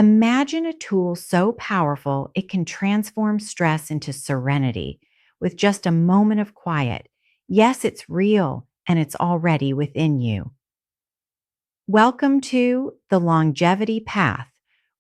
Imagine a tool so powerful it can transform stress into serenity with just a moment of quiet. Yes, it's real and it's already within you. Welcome to The Longevity Path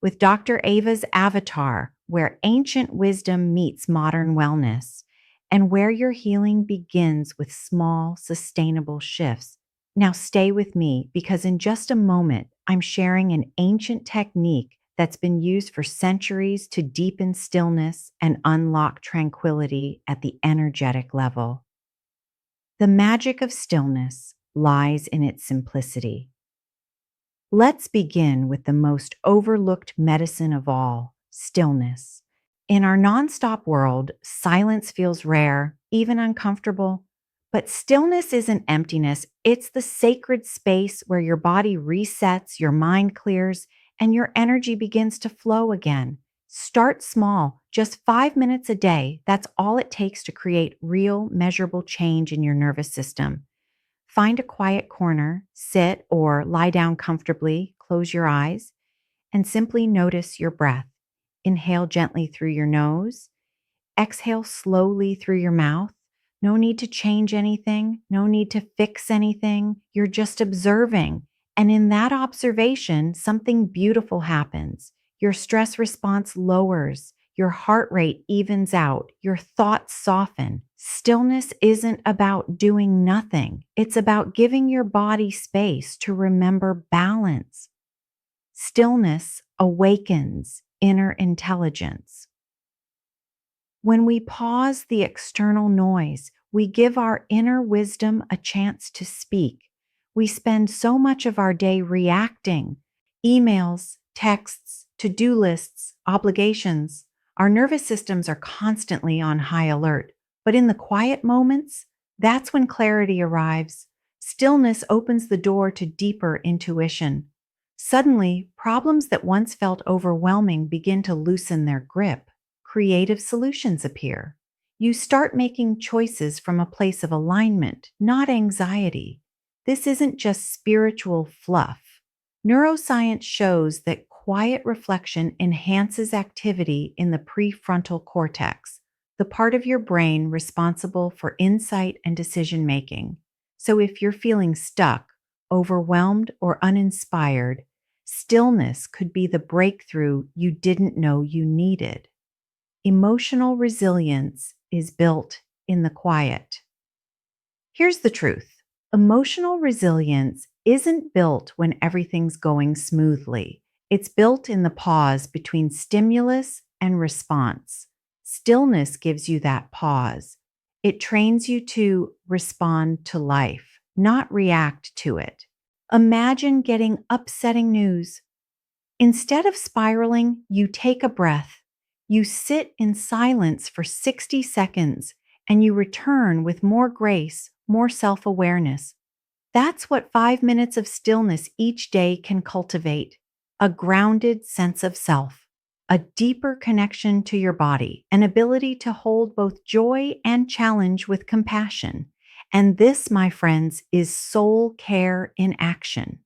with Dr. Ava's Avatar, where ancient wisdom meets modern wellness and where your healing begins with small, sustainable shifts. Now, stay with me because in just a moment, I'm sharing an ancient technique that's been used for centuries to deepen stillness and unlock tranquility at the energetic level. The magic of stillness lies in its simplicity. Let's begin with the most overlooked medicine of all, stillness. In our nonstop world, silence feels rare, even uncomfortable. But stillness isn't emptiness, it's the sacred space where your body resets, your mind clears, and your energy begins to flow again. Start small, just 5 minutes a day. That's all it takes to create real, measurable change in your nervous system. Find a quiet corner, sit or lie down comfortably, close your eyes, and simply notice your breath. Inhale gently through your nose, exhale slowly through your mouth. No need to change anything, no need to fix anything. You're just observing. And in that observation, something beautiful happens. Your stress response lowers, your heart rate evens out, your thoughts soften. Stillness isn't about doing nothing, it's about giving your body space to remember balance. Stillness awakens inner intelligence. When we pause the external noise, we give our inner wisdom a chance to speak. We spend so much of our day reacting, emails, texts, to-do lists, obligations. Our nervous systems are constantly on high alert. But in the quiet moments, that's when clarity arrives. Stillness opens the door to deeper intuition. Suddenly, problems that once felt overwhelming begin to loosen their grip. Creative solutions appear. You start making choices from a place of alignment, not anxiety. This isn't just spiritual fluff. Neuroscience shows that quiet reflection enhances activity in the prefrontal cortex, the part of your brain responsible for insight and decision making. So if you're feeling stuck, overwhelmed, or uninspired, stillness could be the breakthrough you didn't know you needed. Emotional resilience is built in the quiet. Here's the truth. Emotional resilience isn't built when everything's going smoothly. It's built in the pause between stimulus and response. Stillness gives you that pause. It trains you to respond to life, not react to it. Imagine getting upsetting news. Instead of spiraling, you take a breath. You sit in silence for 60 seconds and you return with more grace, more self-awareness. That's what 5 minutes of stillness each day can cultivate: a grounded sense of self, a deeper connection to your body, an ability to hold both joy and challenge with compassion. And this, my friends, is soul care in action.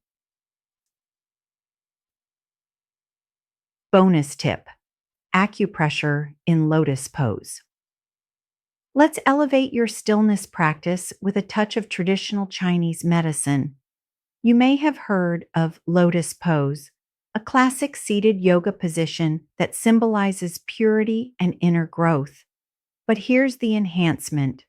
Bonus tip: acupressure in lotus pose. Let's elevate your stillness practice with a touch of traditional Chinese medicine. You may have heard of lotus pose, a classic seated yoga position that symbolizes purity and inner growth. But here's the enhancement.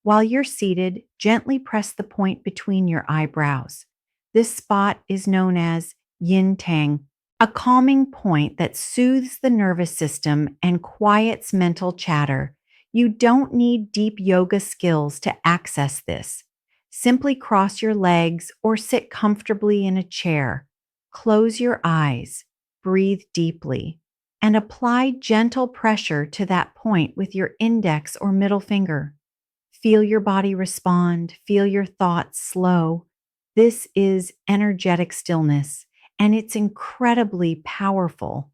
While you're seated, gently press the point between your eyebrows. This spot is known as yin tang, a calming point that soothes the nervous system and quiets mental chatter. You don't need deep yoga skills to access this. Simply cross your legs or sit comfortably in a chair. Close your eyes, breathe deeply, and apply gentle pressure to that point with your index or middle finger. Feel your body respond, feel your thoughts slow. This is energetic stillness, and it's incredibly powerful.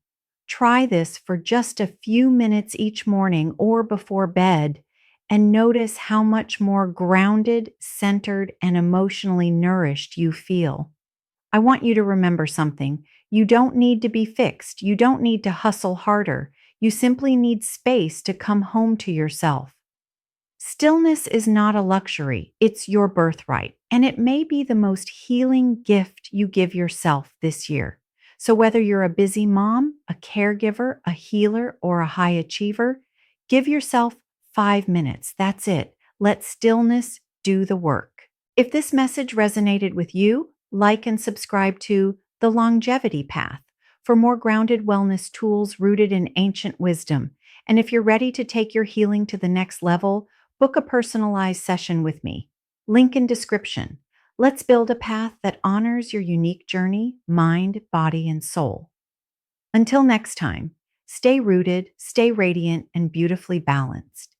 Try this for just a few minutes each morning or before bed, and notice how much more grounded, centered, and emotionally nourished you feel. I want you to remember something. You don't need to be fixed. You don't need to hustle harder. You simply need space to come home to yourself. Stillness is not a luxury, it's your birthright, and it may be the most healing gift you give yourself this year. So, whether you're a busy mom, a caregiver, a healer, or a high achiever, give yourself 5 minutes. That's it. Let stillness do the work. If this message resonated with you, like and subscribe to The Longevity Path for more grounded wellness tools rooted in ancient wisdom. And if you're ready to take your healing to the next level, book a personalized session with me. Link in description. Let's build a path that honors your unique journey, mind, body, and soul. Until next time, stay rooted, stay radiant, and beautifully balanced.